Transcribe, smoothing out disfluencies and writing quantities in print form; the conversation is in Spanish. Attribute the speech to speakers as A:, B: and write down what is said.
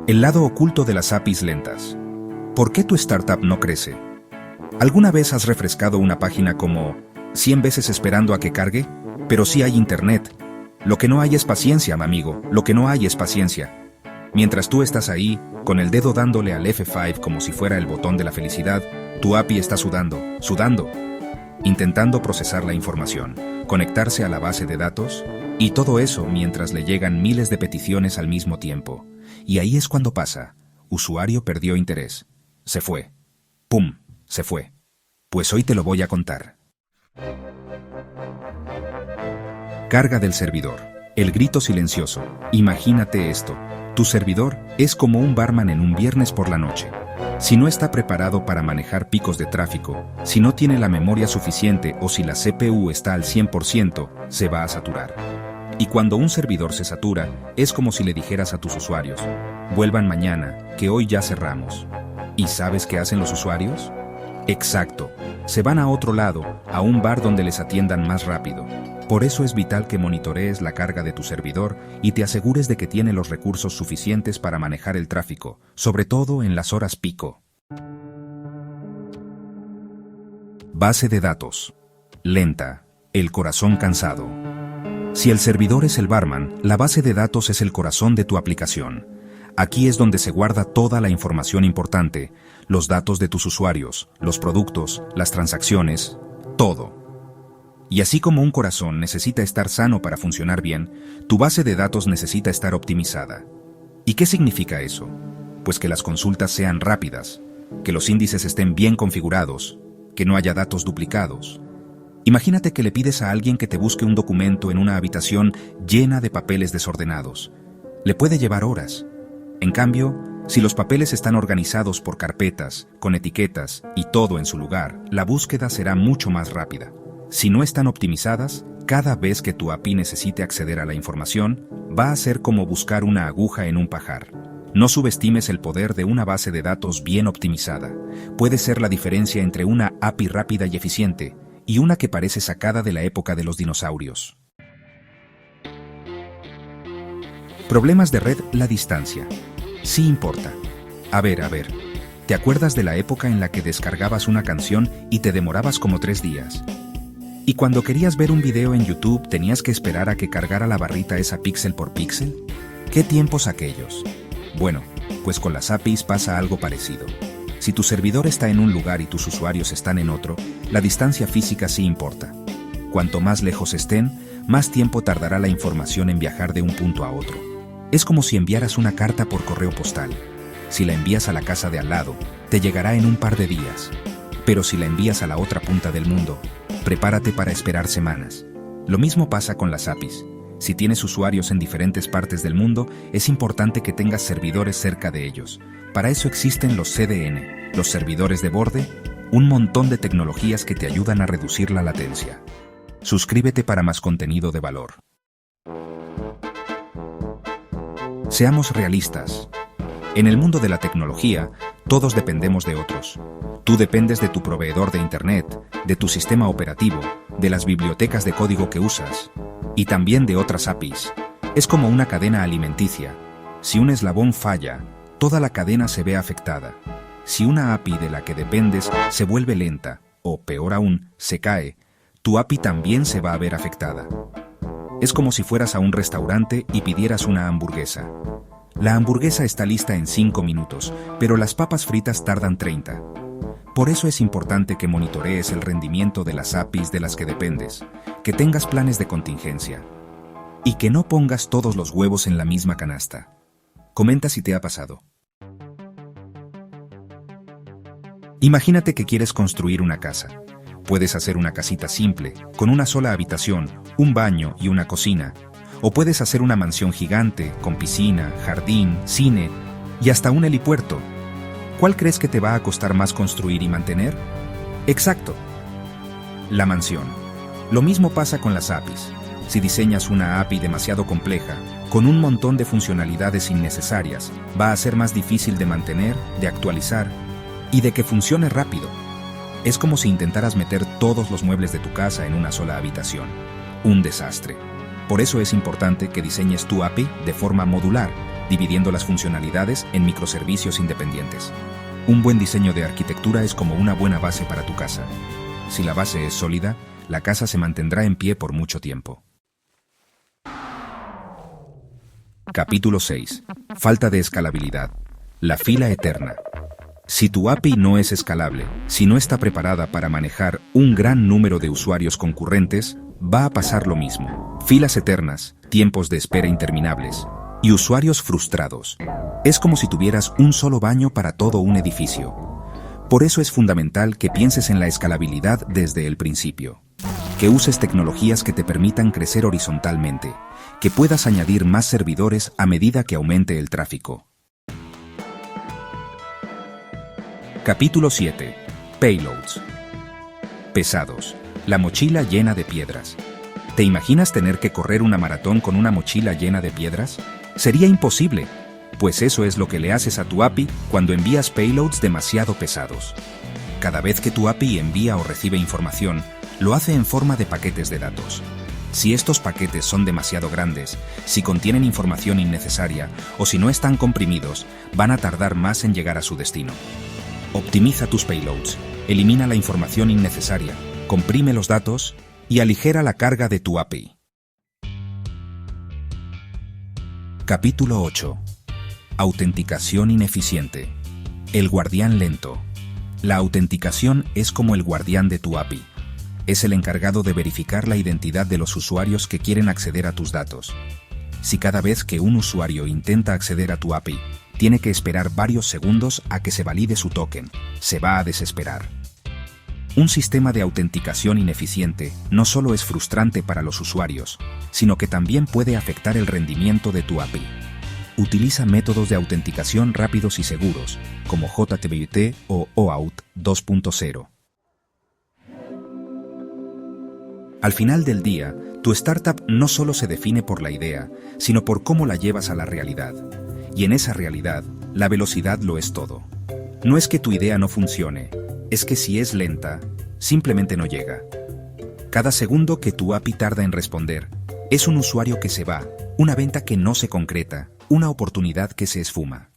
A: El lado oculto de las APIs lentas. ¿Por qué tu startup no crece? ¿Alguna vez has refrescado una página como 100 veces esperando a que cargue? Pero sí hay internet. Lo que no hay es paciencia, amigo. Lo que no hay es paciencia. Mientras tú estás ahí, con el dedo dándole al F5 como si fuera el botón de la felicidad, tu API está sudando, intentando procesar la información, conectarse a la base de datos, y todo eso mientras le llegan miles de peticiones al mismo tiempo. Y ahí es cuando pasa. Usuario perdió interés. Se fue. ¡Pum! Se fue. Pues hoy te lo voy a contar. Carga del servidor. El grito silencioso. Imagínate esto. Tu servidor es como un barman en un viernes por la noche. Si no está preparado para manejar picos de tráfico, si no tiene la memoria suficiente o si la CPU está al 100%, se va a saturar. Y cuando un servidor se satura, es como si le dijeras a tus usuarios, vuelvan mañana, que hoy ya cerramos. ¿Y sabes qué hacen los usuarios? Exacto, se van a otro lado, a un bar donde les atiendan más rápido. Por eso es vital que monitorees la carga de tu servidor y te asegures de que tiene los recursos suficientes para manejar el tráfico, sobre todo en las horas pico. Base de datos. Lenta. El corazón cansado. Si el servidor es el barman, la base de datos es el corazón de tu aplicación. Aquí es donde se guarda toda la información importante, los datos de tus usuarios, los productos, las transacciones, todo. Y así como un corazón necesita estar sano para funcionar bien, tu base de datos necesita estar optimizada. ¿Y qué significa eso? Pues que las consultas sean rápidas, que los índices estén bien configurados, que no haya datos duplicados. Imagínate que le pides a alguien que te busque un documento en una habitación llena de papeles desordenados. Le puede llevar horas. En cambio, si los papeles están organizados por carpetas, con etiquetas y todo en su lugar, la búsqueda será mucho más rápida. Si no están optimizadas, cada vez que tu API necesite acceder a la información, va a ser como buscar una aguja en un pajar. No subestimes el poder de una base de datos bien optimizada. Puede ser la diferencia entre una API rápida y eficiente y una que parece sacada de la época de los dinosaurios. Problemas de red, la distancia. Sí importa. A ver. ¿Te acuerdas de la época en la que descargabas una canción y te demorabas como 3 días? ¿Y cuando querías ver un video en YouTube tenías que esperar a que cargara la barrita esa píxel por píxel? ¿Qué tiempos aquellos? Bueno, pues con las APIs pasa algo parecido. Si tu servidor está en un lugar y tus usuarios están en otro, la distancia física sí importa. Cuanto más lejos estén, más tiempo tardará la información en viajar de un punto a otro. Es como si enviaras una carta por correo postal. Si la envías a la casa de al lado, te llegará en un par de días. Pero si la envías a la otra punta del mundo, prepárate para esperar semanas. Lo mismo pasa con las APIs. Si tienes usuarios en diferentes partes del mundo, es importante que tengas servidores cerca de ellos. Para eso existen los CDN, los servidores de borde, un montón de tecnologías que te ayudan a reducir la latencia. Suscríbete para más contenido de valor. Seamos realistas. En el mundo de la tecnología, todos dependemos de otros. Tú dependes de tu proveedor de Internet, de tu sistema operativo, de las bibliotecas de código que usas, y también de otras APIs. Es como una cadena alimenticia. Si un eslabón falla, toda la cadena se ve afectada. Si una API de la que dependes se vuelve lenta, o peor aún, se cae, tu API también se va a ver afectada. Es como si fueras a un restaurante y pidieras una hamburguesa. La hamburguesa está lista en 5 minutos, pero las papas fritas tardan 30. Por eso es importante que monitorees el rendimiento de las APIs de las que dependes, que tengas planes de contingencia y que no pongas todos los huevos en la misma canasta. Comenta si te ha pasado. Imagínate que quieres construir una casa. Puedes hacer una casita simple, con una sola habitación, un baño y una cocina. O puedes hacer una mansión gigante, con piscina, jardín, cine y hasta un helipuerto. ¿Cuál crees que te va a costar más construir y mantener? Exacto, la mansión. Lo mismo pasa con las APIs. Si diseñas una API demasiado compleja, con un montón de funcionalidades innecesarias, va a ser más difícil de mantener, de actualizar y de que funcione rápido. Es como si intentaras meter todos los muebles de tu casa en una sola habitación. Un desastre. Por eso es importante que diseñes tu API de forma modular, dividiendo las funcionalidades en microservicios independientes. Un buen diseño de arquitectura es como una buena base para tu casa. Si la base es sólida, la casa se mantendrá en pie por mucho tiempo. Capítulo 6. Falta de escalabilidad. La fila eterna. Si tu API no es escalable, si no está preparada para manejar un gran número de usuarios concurrentes, va a pasar lo mismo. Filas eternas, tiempos de espera interminables y usuarios frustrados. Es como si tuvieras un solo baño para todo un edificio. Por eso es fundamental que pienses en la escalabilidad desde el principio. Que uses tecnologías que te permitan crecer horizontalmente, que puedas añadir más servidores a medida que aumente el tráfico. Capítulo 7. Payloads. Pesados. La mochila llena de piedras. ¿Te imaginas tener que correr una maratón con una mochila llena de piedras? Sería imposible, pues eso es lo que le haces a tu API cuando envías payloads demasiado pesados. Cada vez que tu API envía o recibe información, lo hace en forma de paquetes de datos. Si estos paquetes son demasiado grandes, si contienen información innecesaria o si no están comprimidos, van a tardar más en llegar a su destino. Optimiza tus payloads, elimina la información innecesaria, comprime los datos y aligera la carga de tu API. Capítulo 8. Autenticación ineficiente. El guardián lento. La autenticación es como el guardián de tu API. Es el encargado de verificar la identidad de los usuarios que quieren acceder a tus datos. Si cada vez que un usuario intenta acceder a tu API, tiene que esperar varios segundos a que se valide su token, se va a desesperar. Un sistema de autenticación ineficiente no solo es frustrante para los usuarios, sino que también puede afectar el rendimiento de tu API. Utiliza métodos de autenticación rápidos y seguros, como JWT o OAuth 2.0. Al final del día, tu startup no solo se define por la idea, sino por cómo la llevas a la realidad. Y en esa realidad, la velocidad lo es todo. No es que tu idea no funcione, es que si es lenta, simplemente no llega. Cada segundo que tu API tarda en responder, es un usuario que se va, una venta que no se concreta, una oportunidad que se esfuma.